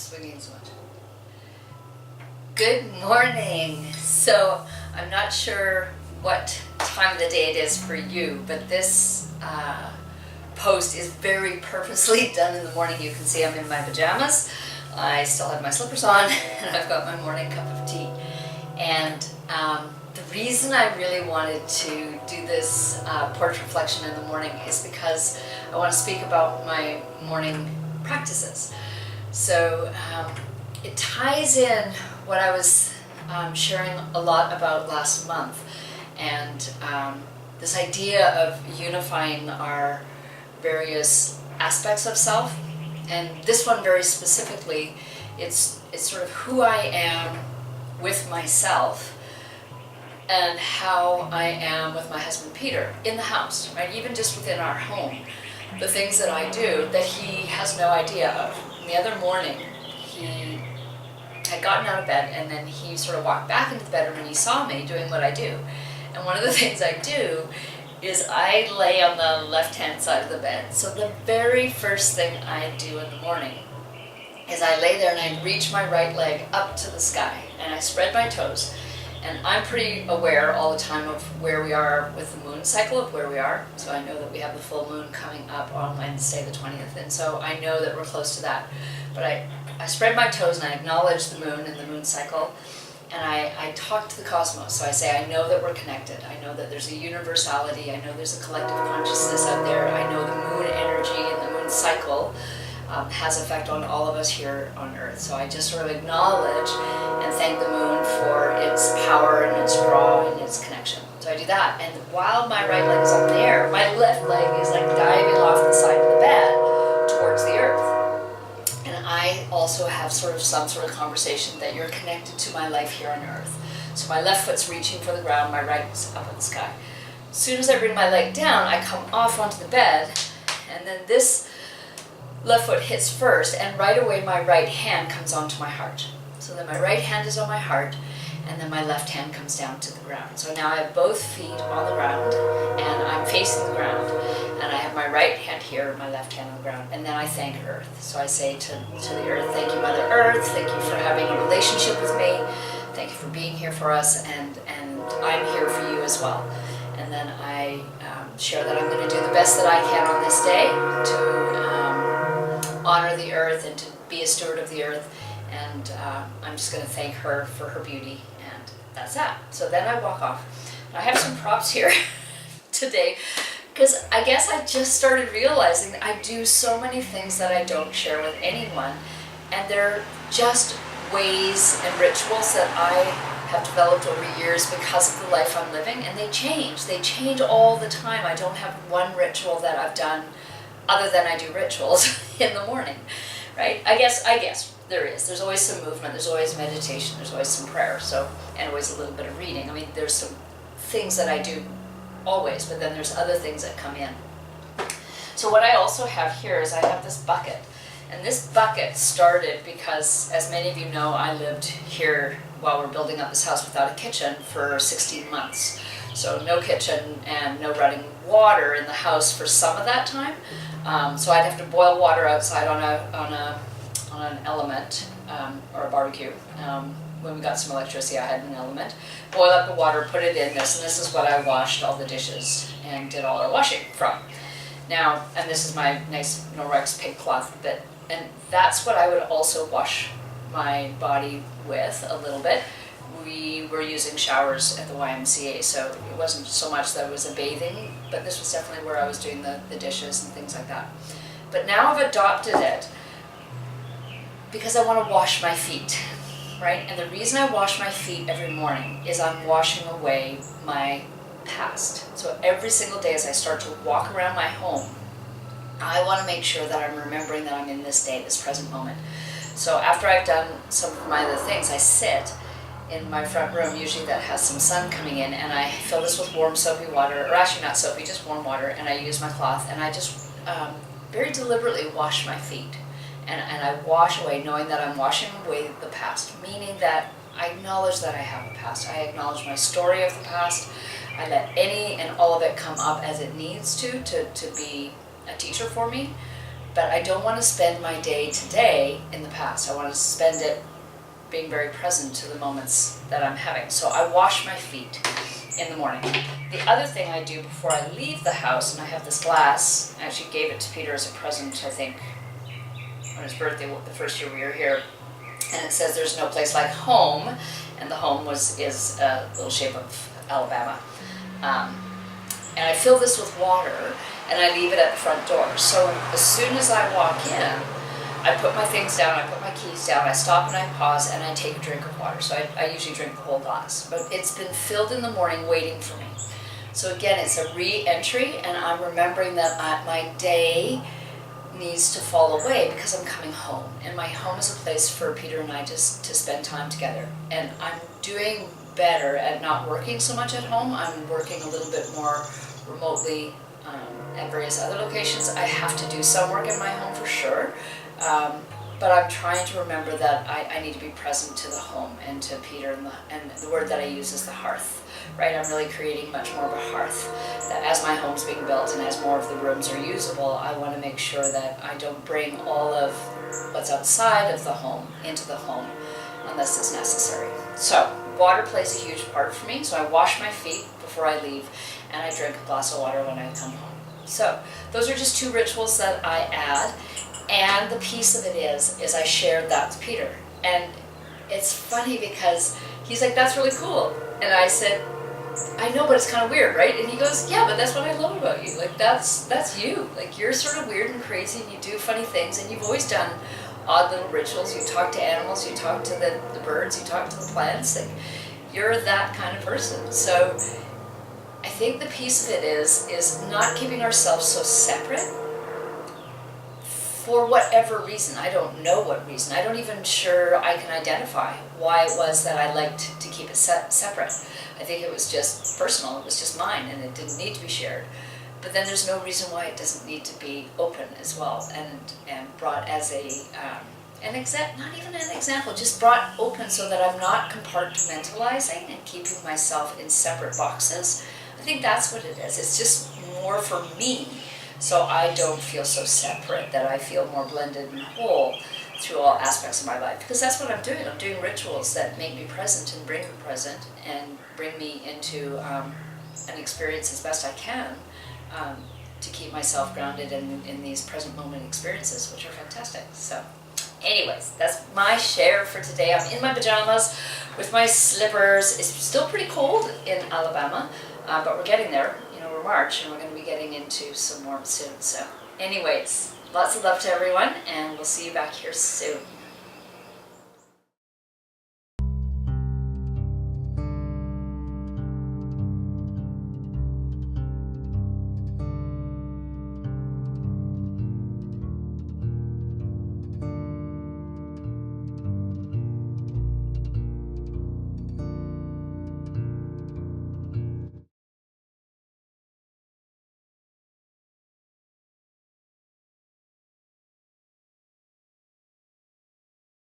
swinging so much. Good morning. So I'm not sure what time of the day it is for you, but this post is very purposely done in the morning. You can see I'm in my pajamas. I still have my slippers on and I've got my morning cup of tea. And the reason I really wanted to do this porch reflection in the morning is because I want to speak about my morning practices. So it ties in what I was sharing a lot about last month, and this idea of unifying our various aspects of self. And this one very specifically, it's sort of who I am with myself and how I am with my husband Peter in the house, right? Even just within our home, the things that I do that he has no idea of. And the other morning, he had gotten out of bed and then he sort of walked back into the bedroom and he saw me doing what I do. And one of the things I do is I lay on the left-hand side of the bed. So the very first thing I do in the morning is I lay there and I reach my right leg up to the sky and I spread my toes. And I'm pretty aware all the time of where we are with the moon cycle, of where we are. So I know that we have the full moon coming up on Wednesday the 20th, and so I know that we're close to that. But I spread my toes and I acknowledge the moon and the moon cycle, and I talk to the cosmos. So I say, I know that we're connected. I know that there's a universality. I know there's a collective consciousness out there. I know the moon energy and the moon cycle has effect on all of us here on Earth. So I just sort of acknowledge and thank the moon for its power and its draw and its connection. So I do that, and while my right leg is up in the air, my left leg is like diving off the side of the bed towards the Earth. And I also have some sort of conversation that you're connected to my life here on Earth. So my left foot's reaching for the ground, my right is up in the sky. As soon as I bring my leg down, I come off onto the bed, and then this left foot hits first, and right away my right hand comes onto my heart. So then my right hand is on my heart, and then my left hand comes down to the ground. So now I have both feet on the ground, and I'm facing the ground, and I have my right hand here, my left hand on the ground, and then I thank Earth. So I say to the Earth, thank you, Mother Earth, thank you for having a relationship with me, thank you for being here for us, and I'm here for you as well. And then I share that I'm going to do the best that I can on this day to honor the earth and to be a steward of the earth, and I'm just going to thank her for her beauty, and that's that. So then I walk off. I have some props here today because I guess I just started realizing that I do so many things that I don't share with anyone, and they're just ways and rituals that I have developed over years because of the life I'm living, and they change all the time. I don't have one ritual that I've done other than I do rituals in the morning, right? I guess there is. There's always some movement, there's always meditation, there's always some prayer, and always a little bit of reading. I mean, there's some things that I do always, but then there's other things that come in. So what I also have here is I have this bucket, and this bucket started because, as many of you know, I lived here while we're building up this house without a kitchen for 16 months. So no kitchen and no running water in the house for some of that time. So I'd have to boil water outside on an element or a barbecue. When we got some electricity, I had an element. Boil up the water, put it in this, and this is what I washed all the dishes and did all our washing from. Now, and this is my nice Norwex pig cloth bit, and that's what I would also wash my body with a little bit. We were using showers at the YMCA, so it wasn't so much that it was a bathing, but this was definitely where I was doing the dishes and things like that. But now I've adopted it because I want to wash my feet, right? And the reason I wash my feet every morning is I'm washing away my past. So every single day as I start to walk around my home, I want to make sure that I'm remembering that I'm in this day, this present moment. So after I've done some of my other things, I sit in my front room, usually that has some sun coming in, and I fill this with warm soapy water, or actually not soapy, just warm water, and I use my cloth, and I just very deliberately wash my feet. And I wash away, knowing that I'm washing away the past, meaning that I acknowledge that I have a past. I acknowledge my story of the past. I let any and all of it come up as it needs to be a teacher for me. but I don't want to spend my day today in the past. I want to spend it being very present to the moments that I'm having. So I wash my feet in the morning. The other thing I do before I leave the house, and I have this glass, I actually gave it to Peter as a present, I think, on his birthday, the first year we were here, and it says there's no place like home, and the home is a little shape of Alabama. And I fill this with water, and I leave it at the front door. So as soon as I walk in, I put my things down, I put my keys down, I stop and I pause, and I take a drink of water. So I usually drink the whole glass, but it's been filled in the morning waiting for me. So again, it's a re-entry, and I'm remembering that my day needs to fall away because I'm coming home. And my home is a place for Peter and I just to spend time together. And I'm doing better at not working so much at home. I'm working a little bit more remotely at various other locations. I have to do some work in my home for sure. But I'm trying to remember that I need to be present to the home and to Peter, and the word that I use is the hearth, right? I'm really creating much more of a hearth. That as my home's being built and as more of the rooms are usable, I want to make sure that I don't bring all of what's outside of the home into the home unless it's necessary. So water plays a huge part for me, so I wash my feet before I leave, and I drink a glass of water when I come home. So those are just 2 rituals that I add. And the piece of it is I shared that with Peter. And it's funny because he's like, that's really cool. And I said, I know, but it's kind of weird, right? And he goes, yeah, but that's what I love about you. Like, that's you. Like, you're sort of weird and crazy, and you do funny things, and you've always done odd little rituals. You talk to animals, you talk to the birds, you talk to the plants. Like, you're that kind of person. So I think the piece of it is not keeping ourselves so separate. For whatever reason, I don't know what reason. I don't even sure I can identify why it was that I liked to keep it separate. I think it was just personal, it was just mine, and it didn't need to be shared. But then there's no reason why it doesn't need to be open as well, and brought as not even an example, just brought open so that I'm not compartmentalizing and keeping myself in separate boxes. I think that's what it is. It's just more for me. So I don't feel so separate, that I feel more blended and whole through all aspects of my life. Because that's what I'm doing. I'm doing rituals that make me present and bring me present and bring me into an experience as best I can to keep myself grounded in these present moment experiences, which are fantastic. So anyways, that's my share for today. I'm in my pajamas with my slippers. It's still pretty cold in Alabama, but we're getting there. We're March, and we're going to be getting into some warmth soon. So anyways, lots of love to everyone, and we'll see you back here soon.